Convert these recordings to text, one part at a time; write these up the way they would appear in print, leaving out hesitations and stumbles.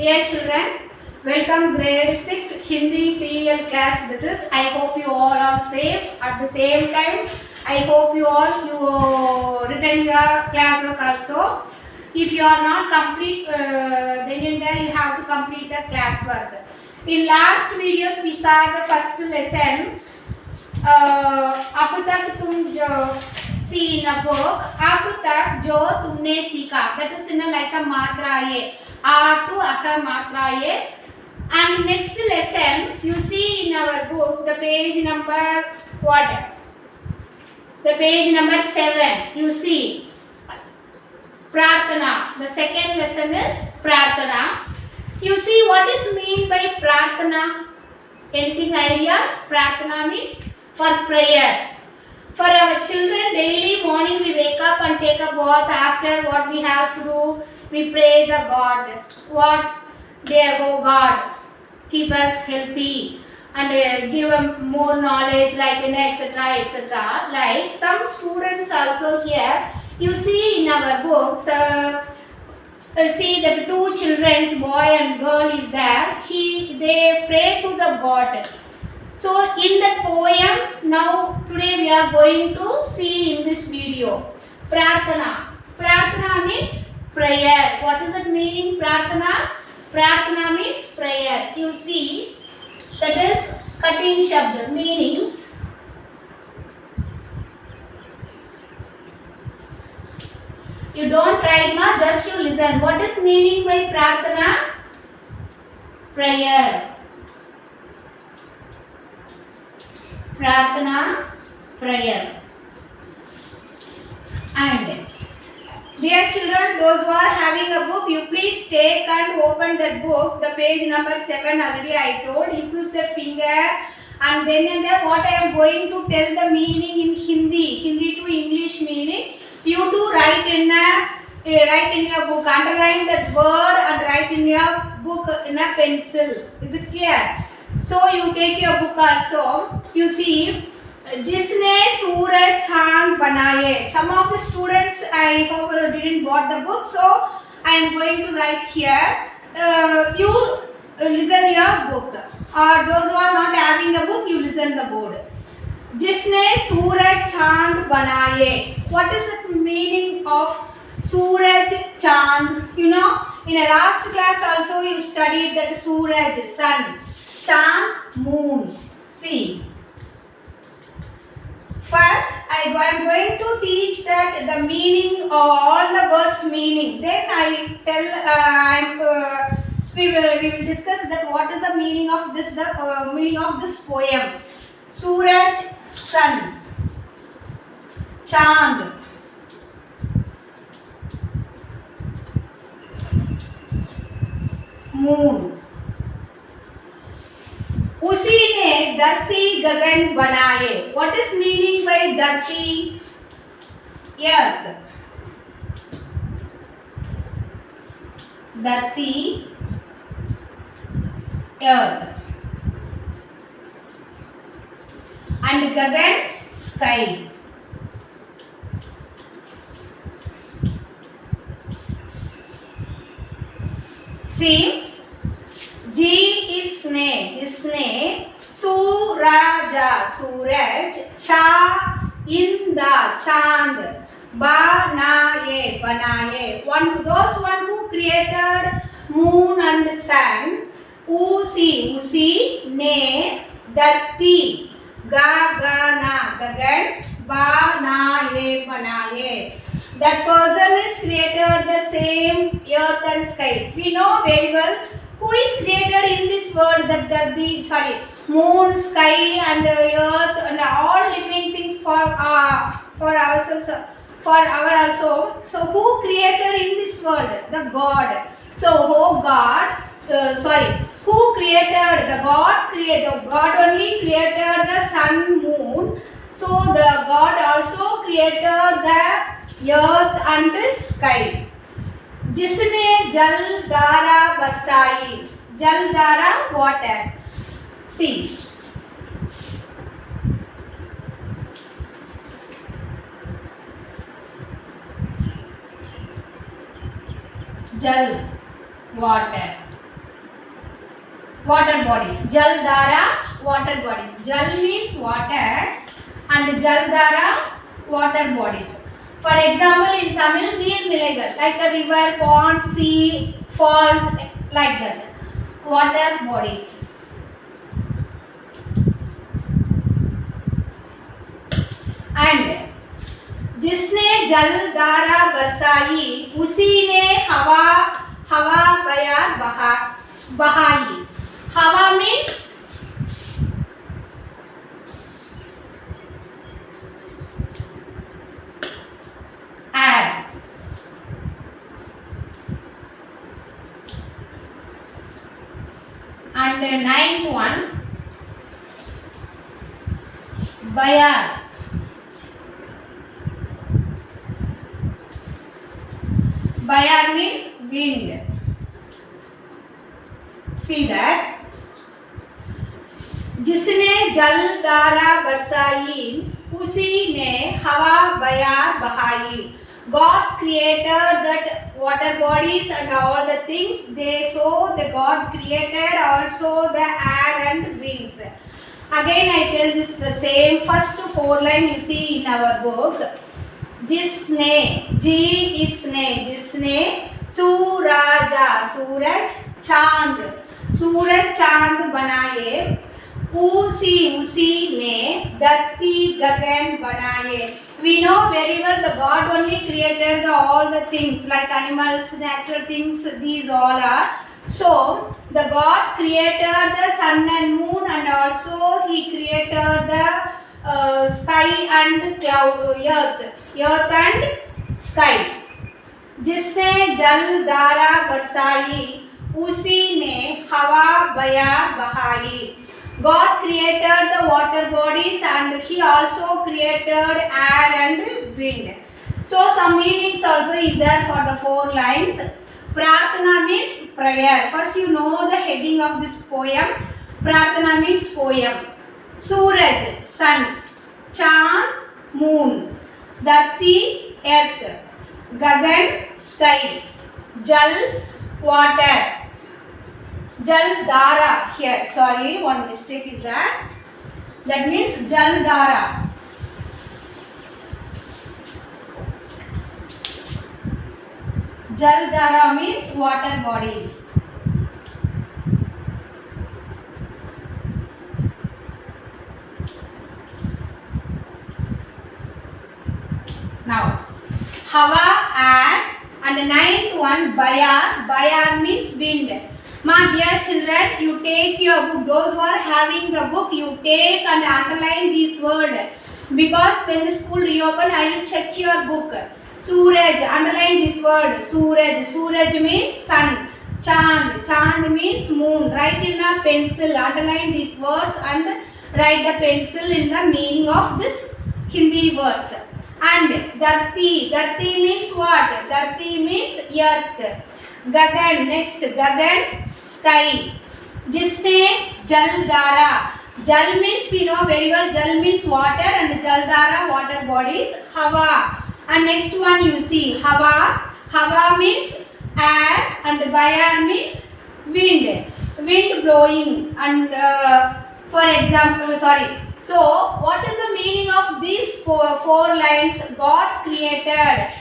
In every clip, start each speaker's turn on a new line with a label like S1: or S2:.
S1: Dear children, welcome grade 6 Hindi PL class. This is, I hope you all are safe. At the same time, I hope you written your class work also. If you are not complete, then you have to complete the class work. In last videos we saw the first lesson. अब तक तुम जो see in a book, अब तक जो तुमने सीखा, that is in a like a मात्रा ये A to अका मात्रा ये. And next lesson you see in our book the page number what? The page number 7. You see Prarthana. The second lesson is Prarthana. You see what is mean by Prarthana? Anything idea? Prarthana means for prayer. For our children, daily morning we wake up and take a bath. After what we have to do, we pray the God. What? Dear God, keep us healthy and give them more knowledge, like etc. etc. Like some students also here. You see in our books, see the two children, boy and girl is there. They pray to the God. So in that poem, now today we are going to see in this video. Prarthana. Prarthana means prayer. What is the meaning Prarthana? Prarthana means prayer. You see, that is cutting shabd meanings. You don't write ma, just you listen. What is meaning by Prarthana? Prayer. Prarthana, prayer. And dear children, those who are having a book, you please take and open that book. The page number 7 already I told. You put the finger and then what I am going to tell the meaning in Hindi to English meaning. You do write in your book, underline that word and write in your book in a pencil. Is it clear? So you take your book also. You see, जिसने सूरज चांद बनाए. Some of the students I hope didn't bought the book, so I am going to write here. You listen your book, or those who are not having a book, you listen the board. जिसने सूरज चांद बनाए. What is the meaning of Suraj Chand? You know, in a last class also you studied that Suraj, sun, Chand, moon. See, first I am going to teach that the meaning of all the words meaning. Then I tell we will discuss that what is the meaning of this meaning of this poem. Suraj, sun, Chand, moon. उसी ने धरती गगन बनाए. What is meaning by धरती? Earth. धरती, earth. And Gagan, sky. See, G is snake, जिसने, सूराजा, सूरज, चा, इंदा, चांद, बनाए, बनाए. Those one who created moon and sun. उसी ने धरती, गगना, गगन, बनाए, बनाए. That person is created the same earth and sky. We know very well who is created in this world, that moon, sky and earth and all living things for ourselves, for our also. So who created in this world? The God. So God, who created? The God created. God only created the sun, moon. So the God also created the earth and the sky. जिसने जल धारा बरसाई. जल धारा, water. See, जल, water. water bodies. Jal Dhara, water bodies. Jal means water and Jal Dhara, water bodies. For example, in Tamil, neer nilegal, like a river, pond, sea, falls, like that. Water bodies. And जिसने जल धारा बरसाई उसी ने हवा हवा बयार बहाई. हवा means air. And the ninth one, bayar. Bayar means wind. See that. जिसने जल धारा बरसाई उसी ने हवा बयार बहाई. God created that water bodies and all the things they saw. The God created also the air and winds. Again I tell this the same first four line you see in our book. जिसने जी इसने जिसने सूराजा सूरज चांद सूरज चांद बनाए उसी ने धरती गगन बनाए. We know very well the God only created all the things like animals, natural things, these all are. So the God created the sun and moon and also he created the sky and cloud, earth and sky. जिसने जल धारा बरसाई उसी ने हवा बयार बहाई. God created the water bodies and he also created air and wind. So some meanings also is there for the four lines. Prarthana means prayer. First you know the heading of this poem. Prarthana means poem. Suraj, sun. Chand, moon. Dharti, earth. Gagan, sky. Jal, water. Jal Dhara here. Sorry, one mistake is that. That means Jal Dhara. Jal Dhara means water bodies. Now, Hava, air, and the ninth one, Bayar. Bayar means wind. My dear children, you take your book. Those who are having the book, you take and underline this word. Because when the school reopen, I will check your book. Suraj, underline this word. Suraj. Suraj means sun. Chand. Chand means moon. Write in a pencil. Underline these words and write the pencil in the meaning of this Hindi words. And Dharti. Dharti means what? Dharti means earth. Gagan. Next. Gagan. Sky. Jisne jal dhara. Jal means we know very well. Jal means water and jal dhara water bodies. Hava. And next one you see Hava. Hava means air and Bayar means wind. Wind blowing and for example So what is the meaning of these four lines? God created.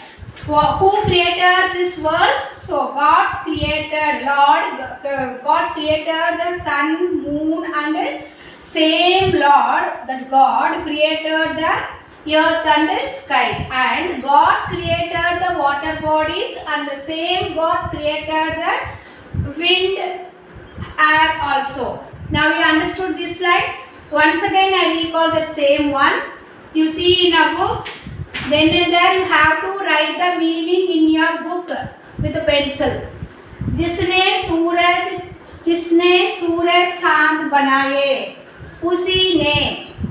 S1: Who created this world? So God created, God created the sun, moon and same Lord, that God created the earth and sky, and God created the water bodies and the same God created the wind, air also. Now you understood this slide? Once again I recall that same one. You see in a book. Then and there you have to write the meaning in your book with a pencil. जिसने सूरज चांद बनाए उसी ने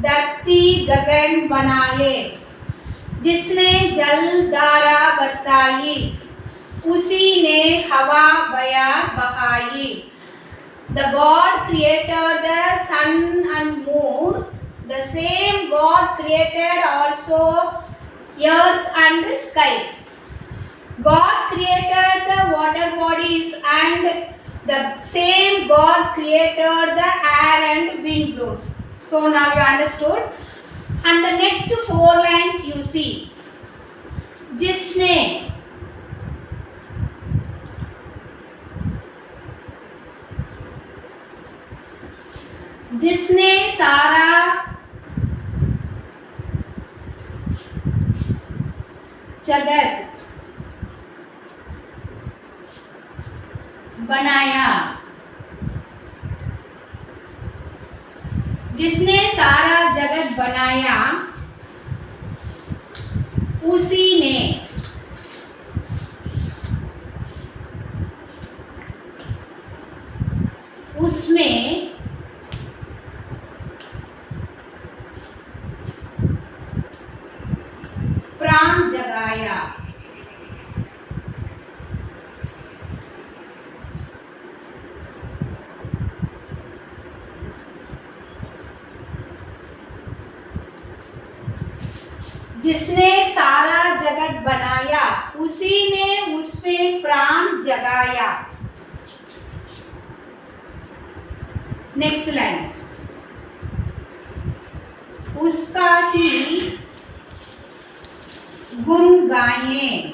S1: धरती गगन बनाए. जिसने जल धारा बरसाई उसी ने हवा बयार बहाई. The God created the sun and moon. The same God created also earth and sky. God created the water bodies and the same God created the air and wind blows. So now you understood. And the next 4 lines you see, जिसने, जिसने सारा जगत बनाया, जिसने सारा जगत बनाया उसी ने उसमें प्राण जगाया। जिसने सारा जगत बनाया उसी ने उसमें प्राण जगाया। नेक्स्ट लाइन, उसका ही गुण गाएं,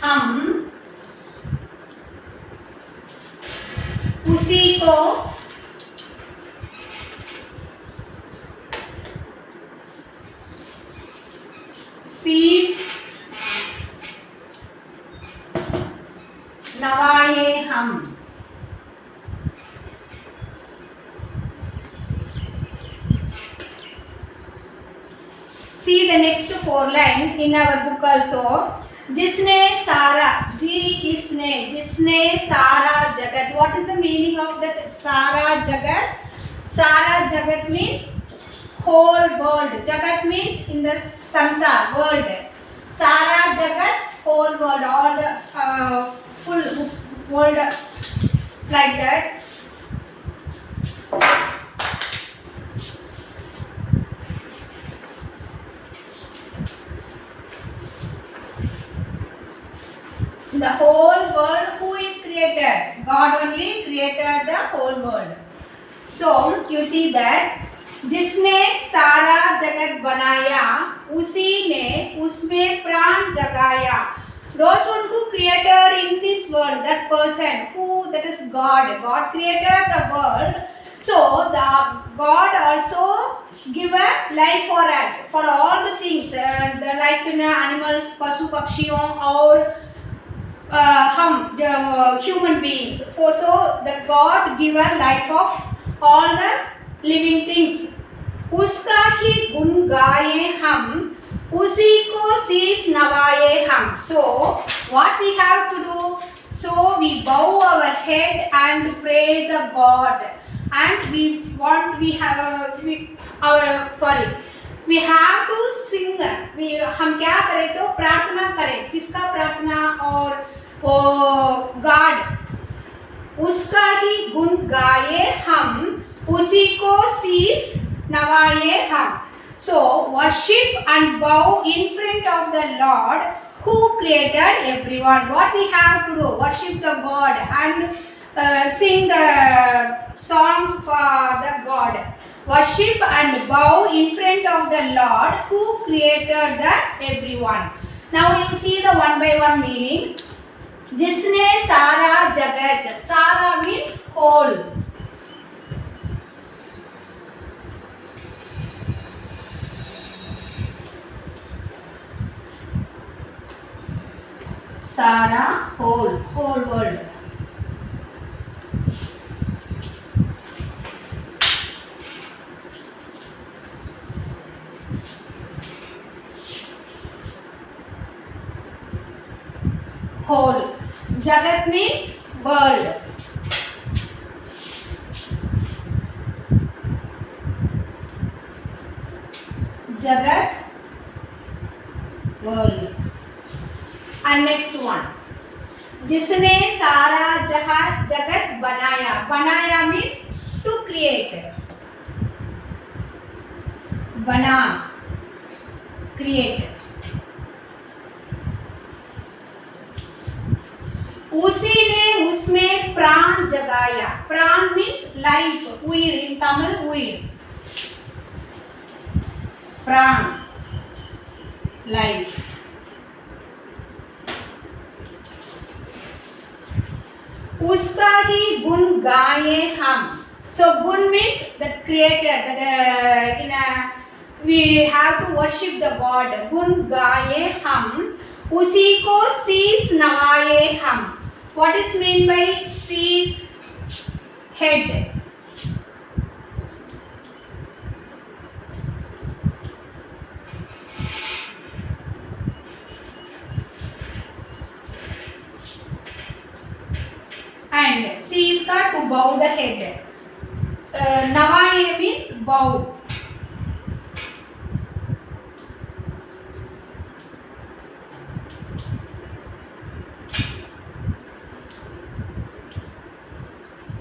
S1: हम उसी को शीश नवाए हम। See the next 4 lines in our book also. जिसने सारा, जी इसने, जिसने सारा जगत. What is the meaning of that सारा जगत? सारा जगत means whole world. जगत means in the संसार world. सारा जगत whole world, all the full world like that. The whole world, who is created? God only created the whole world. So you see that जिसने सारा जगत बनाया उसी ने उसमें प्राण जगाया. Those one who created in this world, that person who, that is God. God created the world. So the God also give a life for us, for all the things, the like animals, पशु पक्षियों और हम human beings. So the God give a life of all the living things. उसका ही गुण गाए हम, उसी को शीश नवाए हम. So what we have to do? So we bow our head and pray the God, and we have we have to sing. हम क्या करें तो प्रार्थना करें. किसका प्रार्थना? और वो गॉड, उसका ही गुण गाए हम, उसी को शीश नवाए हम. So worship and bow in front of the Lord who created everyone. What we have to do? Worship the God and sing the songs for the God. Worship and bow in front of the Lord who created the everyone. Now you see the one by one meaning. जिसने सारा जगत, सारा means whole. सारा whole, whole world. Whole. Jagat means world. Jagat, world. And next one. जिसने सारा जगत बनाया. बनाया means to create. बना, create. उसी ने उसमें प्राण जगाया. प्राण means life. उइर in Tamil उइर. प्राण life. उसका ही गुण गाए हम. So गुण means the creator. We have to worship the God. गुण गाए हम. उसी को शीश नवाए हम. What is meant by शीश? Head. And शीश का to bow the head. नवाए means bow.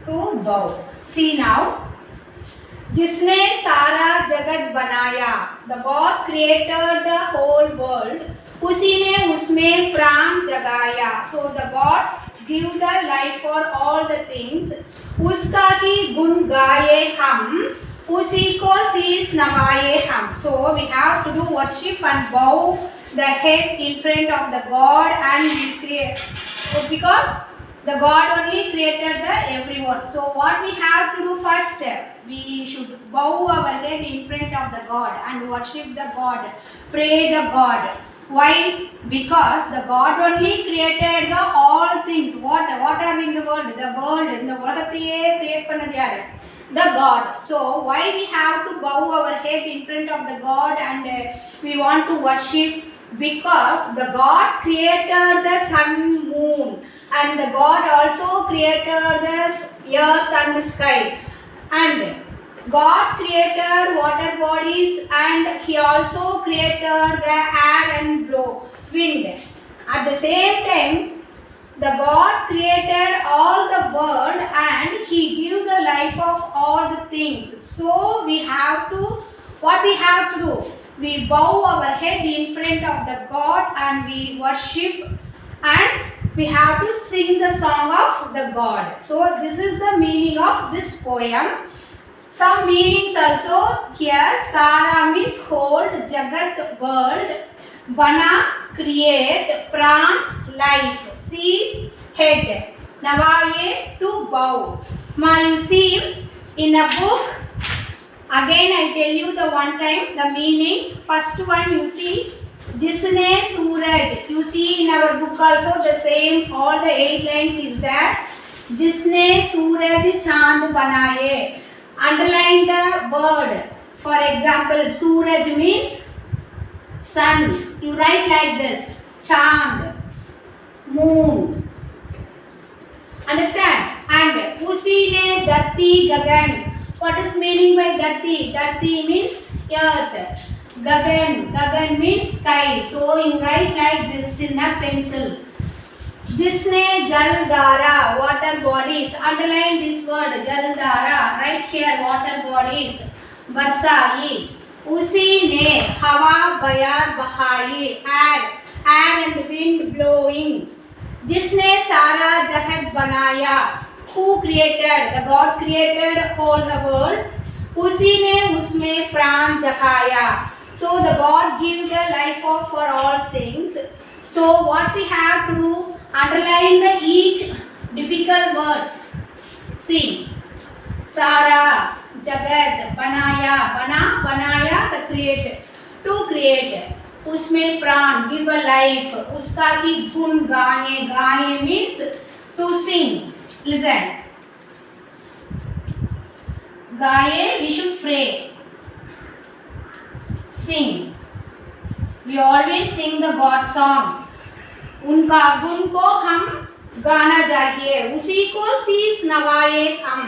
S1: To bow. See now. जिसने सारा जगत बनाया. The God created the whole world. उसी ने उसमें प्राण जगाया. So the God give the life for all the things. उसका ही गुण गाए हम. उसी को शीश नवाए हम. So we have to do worship and bow the head in front of the God and we create. Because the God only created the everyone. So what we have to do first? We should bow our head in front of the God and worship the God. Pray the God. Why? Because the God only created the all things. What are in the world? The world. இந்த உலகத்தையே create பண்ணது யாரு? The God. So why we have to bow our head in front of the God and we want to worship? Because the God created the sun, moon. And the God also created the earth and the sky. And God created water bodies and He also created the air and wind. At the same time, the God created all the world and He gave the life of all the things. So we have to, what we have to do? We bow our head in front of the God and we worship and we have to sing the song of the God. So this is the meaning of this poem. Some meanings also here. Sara means hold, Jagat world, Bana create, Pran life, Sis head, Navaye to bow. Now you see in a book. Again I tell you the one time the meanings. First one you see. जिसने सूरज. You see in our book also the same. All the 8 lines is there. जिसने सूरज चांद बनाए. Underline the word. For example, Suraj means sun. You write like this. चांद, moon. Understand? And उसी ने धरती गगन. What is meaning by धरती? धरती means earth. Gagan means sky. So you write like this in a pencil. जिसने जलधारा, water bodies. Underline this word जलधारा. Right here water bodies. बरसाई. उसी ने हवा बयार बहाई. Air and wind blowing. जिसने सारा जगत बनाया. Who created? The God created whole the world. उसी ने उसमें प्राण जगाया. So the God gives the life for all things. So what we have to do? Underline the each difficult words. See, Sara, Jagat, Banaya, Banaya, the creator. To create. उसमें प्राण, give a life. उसका ही गुण गाए means to sing. Listen. गाए, we should pray. Sing. We always sing the God song. उनका गुण को हम गाना चाहिए. उसी को शीश नवाए हम.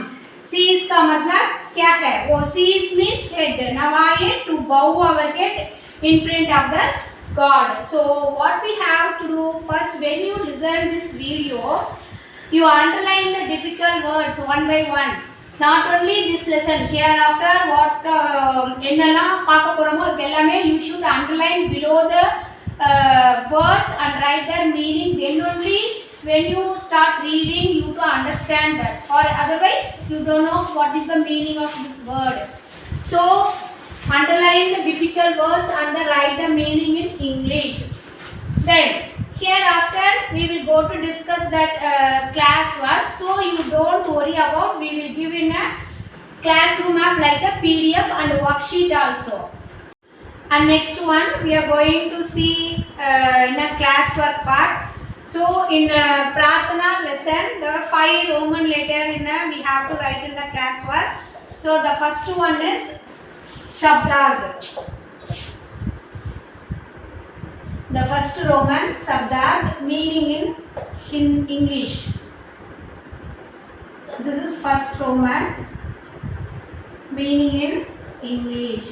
S1: शीश का मतलब क्या है? वो शीश means head. नवाए to bow our head in front of the God. So what we have to do first, when you listen this video, you underline the difficult words one by one. not only this lesson, hereafter what என்னெல்லாம் பார்க்க போறோமோ அதுக்கு எல்லாமே you should underline below the words and write their meaning. Then only when you start reading you to understand that, or otherwise you don't know what is the meaning of this word. So underline the difficult words and write the meaning in English. Then hereafter we will go to discuss that class work, so you don't worry about, we will give in a classroom app like a PDF and worksheet also. And next one we are going to see in a class work part. So in Prarthana lesson the 5 Roman letter we have to write in the class work. So the first one is Shabdarth. The first Roman Shabdarth, meaning in English. This is first Roman, meaning in English.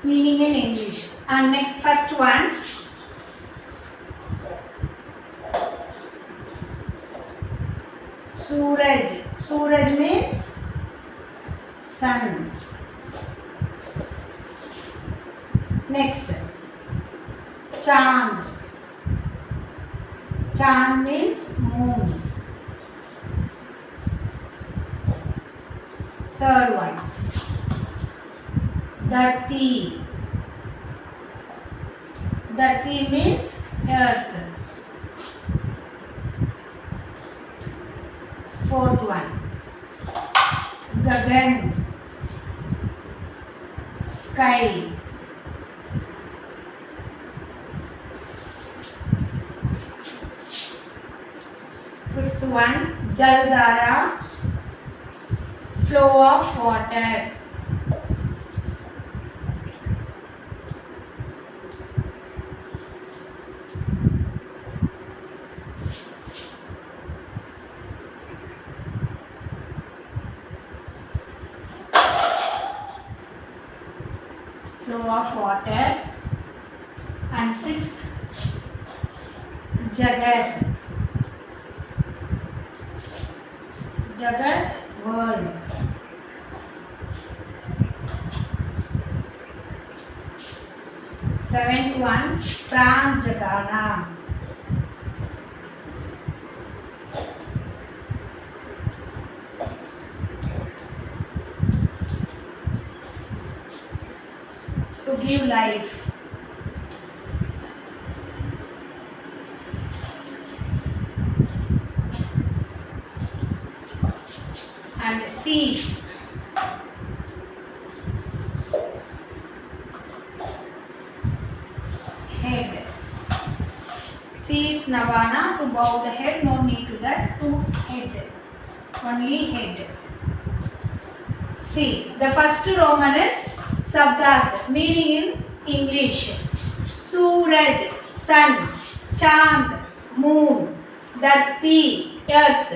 S1: Meaning in English. And next first one Suraj. Suraj means sun. Next Chand. Chand means moon. Third one Dharti. Dharti means earth. Fourth one Gagan. Sky. Fifth one Jaldhara, flow of water. Flow of water. And sixth Jagat. Jagat, world. Seventh one Pran Jagana. To give life. And cease. Head. Cease Navana, to bow the head, no need to that, to head. Only head. See, the first Roman is Shabdarth, meaning in English. Suraj, sun. Chand, moon. Dharti, earth.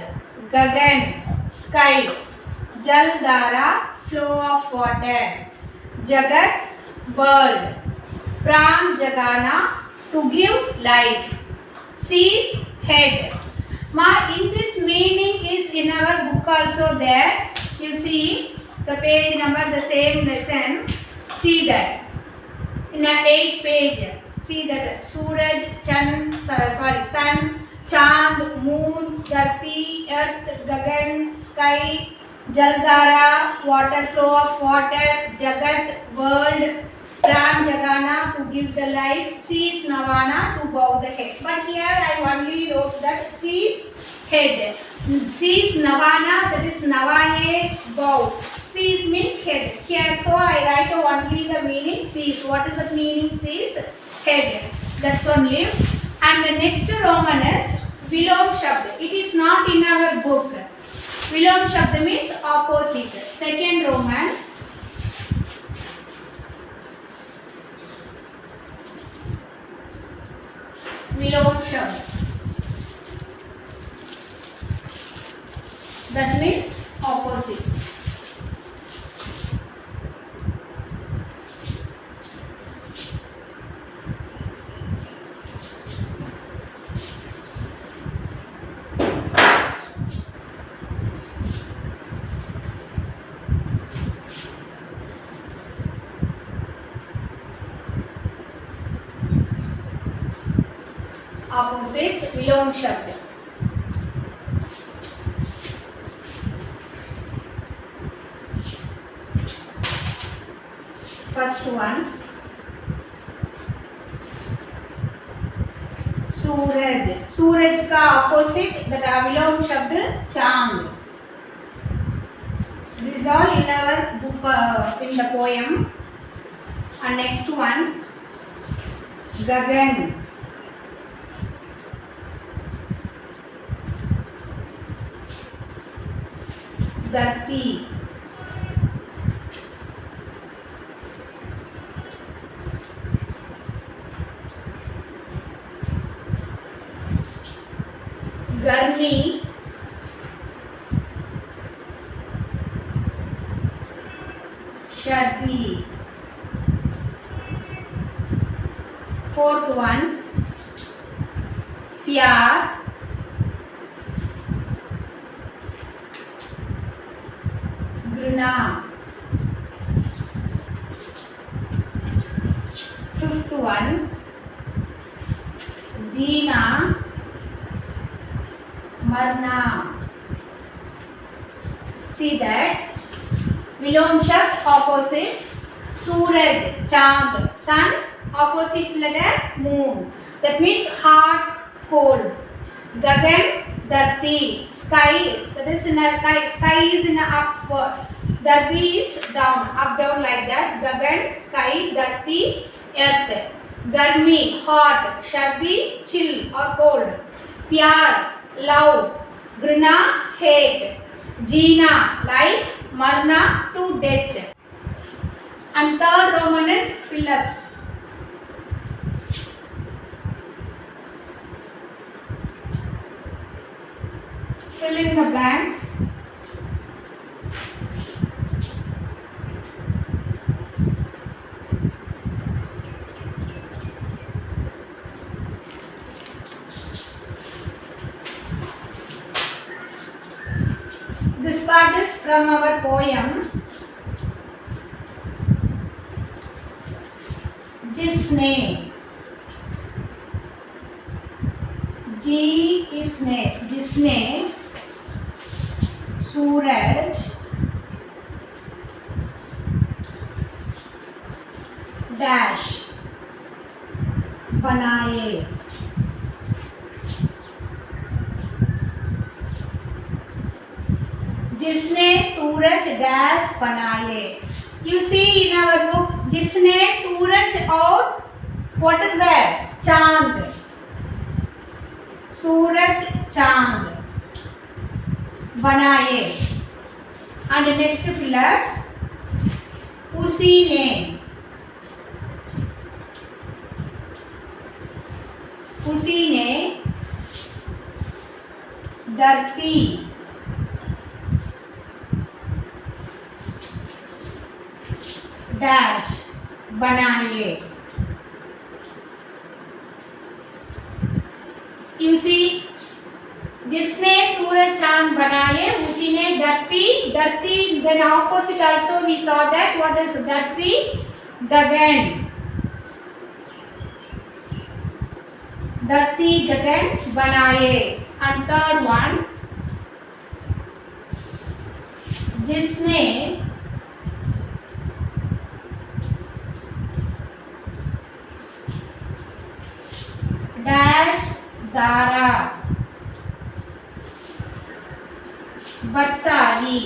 S1: Gagan, sky. Jaldhara, flow of water. Jagat, world. Pran Jagana, to give life. Cease, head. In this meaning is in our book also there. You see the page number, the same lesson. See that in a 8th page. See that Suraj, sun, Chand, moon, Dharti, earth, Gagan, sky, Jaldhara, water, flow of water, Jagat, world, Pran Jagana, to give the life, Cease Navana, to bow the head. But here I only wrote that cease head. Cease Navana, that is Navane, bow. Cease means head. Here, so I write only the meaning cease. What is the meaning cease? Head. That's only. And the next Roman is Vilom Shabd. It is not in our book. Vilom Shabd means opposite. Second Roman. Vilom Shabd. That means opposites. opposites विलोम शब्द. First one, सूरज. सूरज का opposite that विलोम शब्द चांद. This is all in our book, in the poem. And next one, गगन. धरती. गर्मी. सर्दी. Fourth one, प्यार. घृणा. Fifth one, जीना. मरना. See that विलोम शब्द opposites. सूरज चांद, sun, opposite letter moon, that means hot, cold. Gagan, धरती, sky, that is in a sky is in a upward, धरती is down, up down like that. Gagan, sky, धरती, earth. गर्मी, hot, सर्दी, chill or cold. प्यार, love. घृणा, hate. जीना, life. मरना, to death. And third Roman is Phillips. Fill in the blanks. This part is from our poem. जिसने. जी इसने, जिसने सूरज dash बनाए. जिसने सूरज डैश बनाए. You see in our book, जिसने सूरज और what is that? चांद. सूरज चांद बनाए. And next Phillips, उसी ने. उसी ने धरती डैश बनाए. You see, जिसने सूरज चांद बनाए, उसी ने धरती. धरती, then opposite also we saw that. What is धरती? गगन. धरती गगन बनाए. And third one, जिसने डैश दारा बरसाई.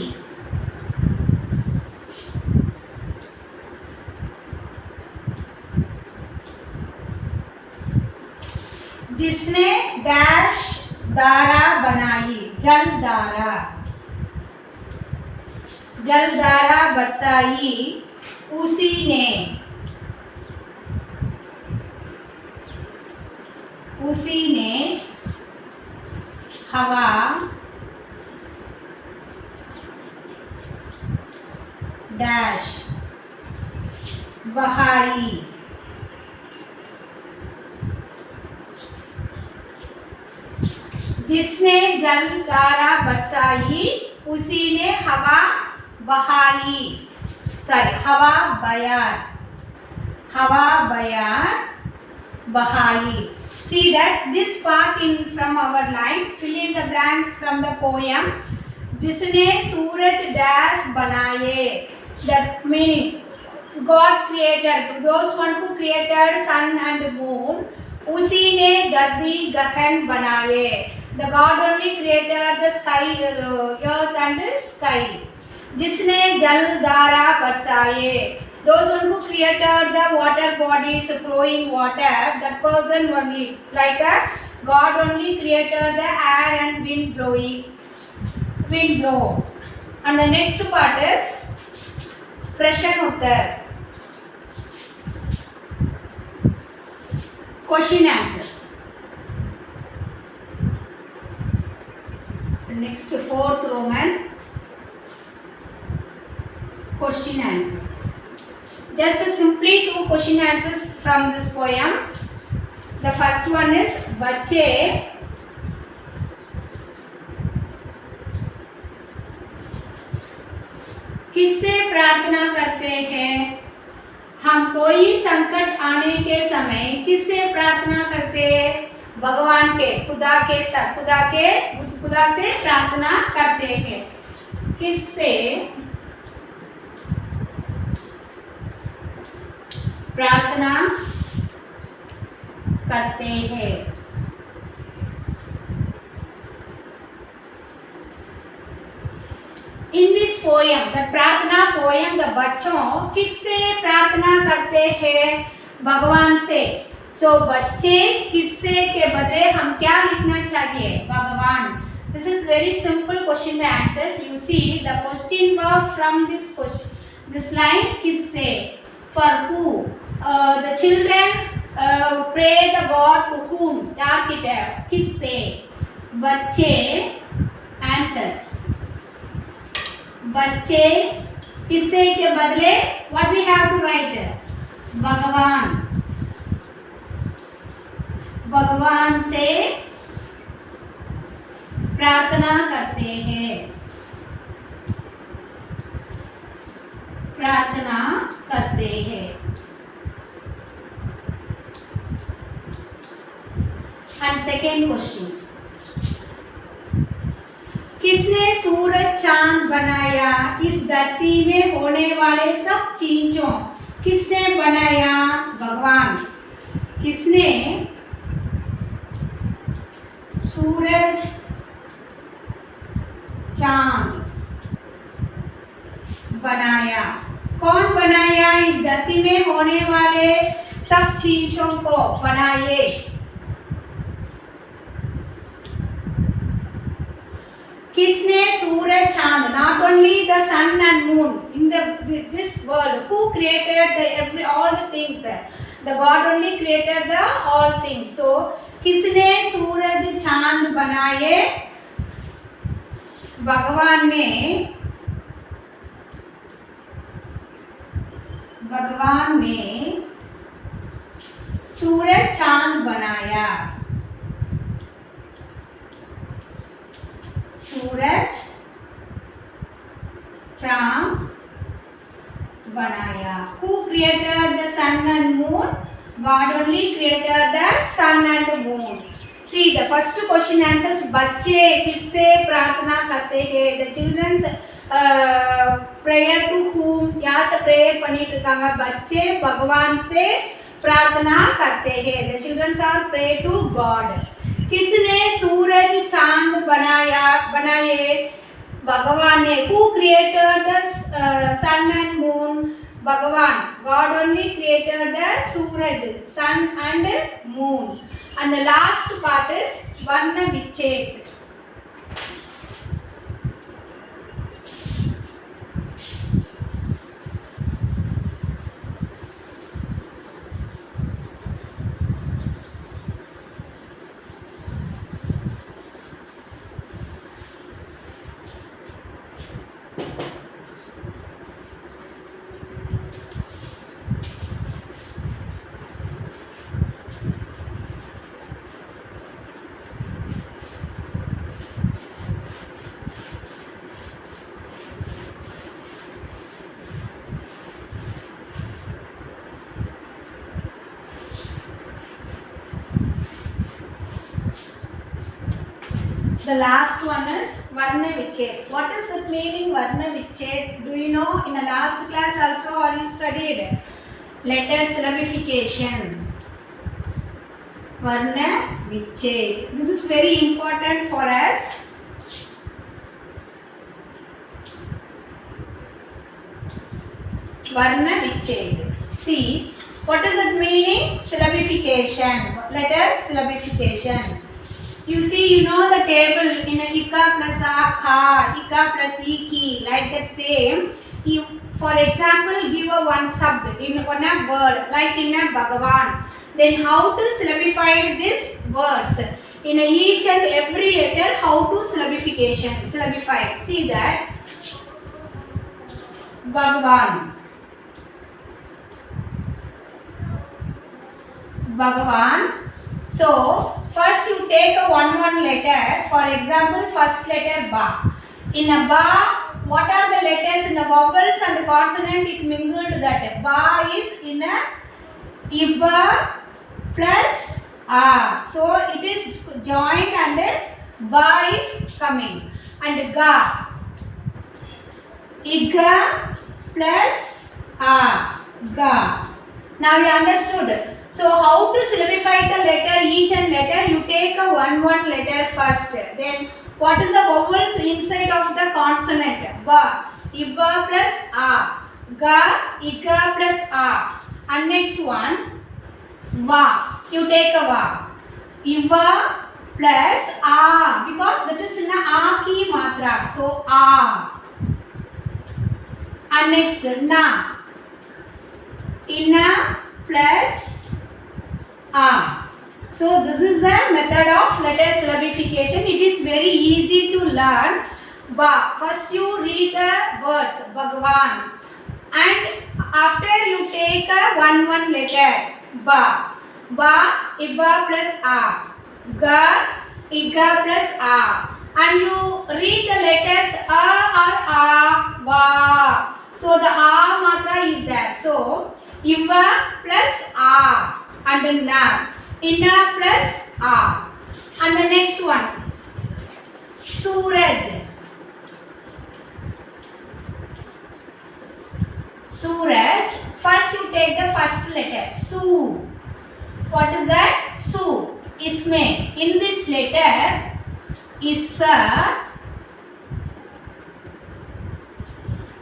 S1: जिसने डैश दारा बनाई. जलधारा. जलधारा बरसाई. उसी ने. उसी ने हवा डैश बहाई. जिसने जलधारा बरसाई, उसी ने हवा बहाई. सॉरी, हवा बयार. हवा बयार बहाई. See that this part in from our line, fill in the blanks from the poem. जिसने सूरज डैश बनाए, that meaning God created, those one who created sun and moon, उसी ने धरती गगन बनाए. The God only created the sky, earth and sky. जिसने जल धारा बरसाए, those one who created the water bodies, flowing water, that person only, like a God only created the air and wind blowing, wind blow. And the next part is प्रश्न उत्तर, question answer. Next fourth Roman, question answer. Just simply two question answers from this poem. The first one is बच्चे किससे प्रार्थना करते हैं? हम कोई संकट आने के समय किससे प्रार्थना करते हैं? भगवान के, खुदा के साथ, खुदा से प्रार्थना करते हैं. किससे प्रार्थना करते हैं? In this poem, the प्रार्थना poem, the बच्चों किससे प्रार्थना करते हैं? भगवान से. So बच्चे किससे के बदले हम क्या लिखना चाहिए? भगवान. This is very simple question and answers. You see the question verb from this question, this line किससे, for who. The children pray the God to whom? Architect. किससे? बच्चे. Answer. बच्चे किससे के बदले what we have to write? भगवान. भगवान से प्रार्थना करते हैं. प्रार्थना करते हैं. And second question, किसने सूरज चांद बनाया? इस धरती में होने वाले सब चीजों किसने बनाया? भगवान. किसने सूरज चांद बनाया? कौन बनाया? इस धरती में होने वाले सब चीजों को बनाए. किसने सूरज चांद, not only the sun and moon in this world, who created the all the things? The God only created the all things. So किसने सूरज चांद बनाए? भगवान ने. भगवान ने सूरज चांद बनाया. सूरज चांद बनाया. Who created the sun and moon? God only created the sun and moon. See the first question answers. बच्चे किससे प्रार्थना करते हैं? The children's prayer to whom? यार prayer பண்ணிட்டு இருக்காங்க. बच्चे भगवान से प्रार्थना करते हैं. The children are pray to God. किसने सूरज चांद बनाए? भगवान ने. Who created the sun and moon? भगवान. God only created the Suraj, sun and moon. And the last part is वर्ण विच्छेद. The last one is Varna Vichet. What is the meaning Varna Vichet? Do you know? In the last class also or you studied? Letter syllabification. Varna Vichet. This is very important for us. Varna Vichet. See, what is the meaning? Syllabification. Letter syllabification. You see, you know the table in a ika plus a, kha, ika plus iki, like that same. You, for example, give a one sub in one a word, like in a Bhagavan. Then how to syllabify these words? In a each and every letter, how to syllabify. See that. Bhagavan. Bhagavan. So, first you take a one letter. For example, first letter ba. In a ba, what are the letters in the vowels and the consonant? It mingled that. Ba is in a iba plus a. So, it is joined and ba is coming. And ga. Iga plus a. Ga. Now you understood. So how to syllabify the letter, each and letter? You take a one letter first. Then what is the vowels inside of the consonant? Ba, iba plus a, ga, iga plus a. And next one, va. You take a va. Iva plus a, because that is in a a ki matra. So a. And next na. Ina plus a. So this is the method of letter syllabification. It is very easy to learn. Ba. First you read the words Bhagavan, and after you take a one letter ba. Ba, iba plus a. Ga, iga plus a. And you read the letters a or a, va. So the a matra is there. So iva plus a. And na, ina plus a. And the next one, Suraj. Suraj. First you take the first letter, Su. What is that? Su. Isme. In this letter, Isa.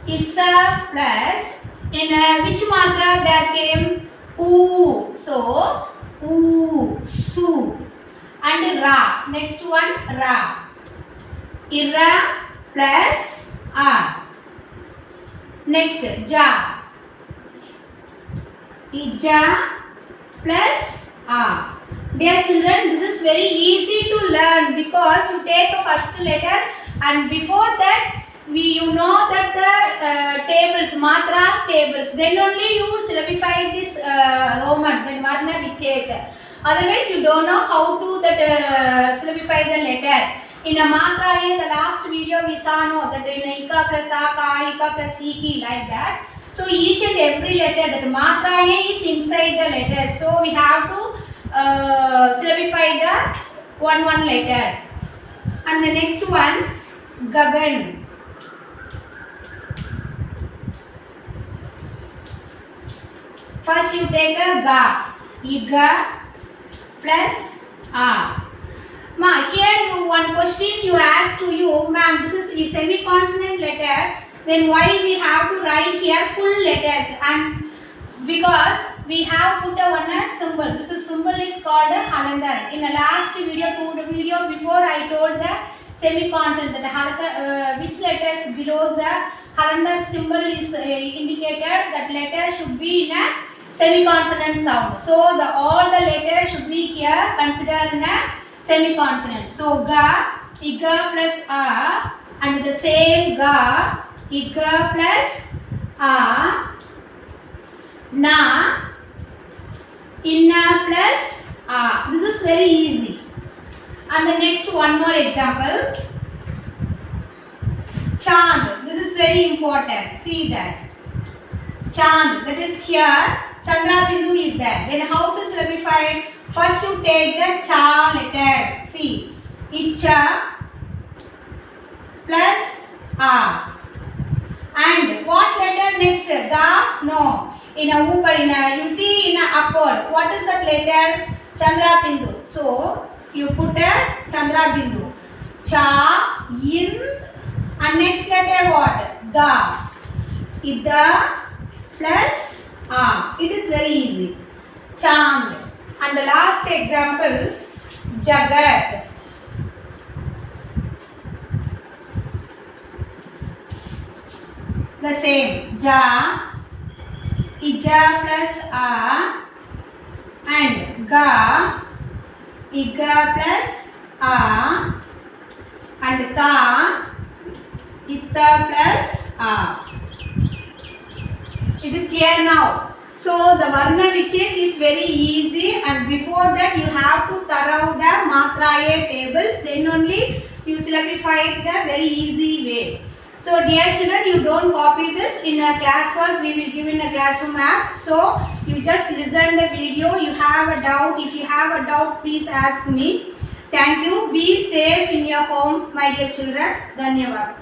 S1: Isa plus, in which matra there came? U. So, U, Su. And Ra. Next one, Ra. Ira plus A. Next, Ja. Ija plus A. Dear children, this is very easy to learn because you take the first letter, and before that, you know that the tables, matra tables, then only you syllabify this Roman, then Varna Vichet. Otherwise, you don't know how to that syllabify the letter. In a matra, in the last video we saw no, that in a ika plus a, ka, ika plus iki, like that. So each and every letter, that matra is inside the letter. So we have to syllabify the one letter. And the next one, Gagan. First you take a ga, iga plus a. Ma, here you one question you ask to you, ma'am, this is a semi-consonant letter, then why we have to write here full letters? And because we have put a one symbol. This is symbol is called a halandar. In the last video before I told the semi-consonant that which letters below the halandar symbol is indicated, that letter should be in a semi-consonant sound. So all the letters should be here considered in a semi-consonant. So ga, iga plus a, and the same ga, iga plus a, na, inna plus a. This is very easy. And the next one more example, Chand. This is very important. See that. Chand, that is here. Chandra Bindu is there. Then how to syllabify? First you take the cha letter. See. Icha plus A. And what letter next? The? No. In a upper, you see in a upward, what is that letter? Chandra Bindu. So, you put a Chandra Bindu. Cha, in, and next letter what? The. Ida plus A. It is very easy. Chand. And the last example, Jagat. The same. Ja, Ija plus A, and Ga, Iga plus A, and Ta, Itta plus A. Is it clear now? So the Varna Vichhet is very easy, and before that you have to thorough the Matraye tables, then only you simplify it the very easy way. So dear children, you don't copy this in a classwork, we will give in a classroom app. So you just listen the video, you have a doubt, if you have a doubt please ask me. Thank you, be safe in your home my dear children. Dhanyavad.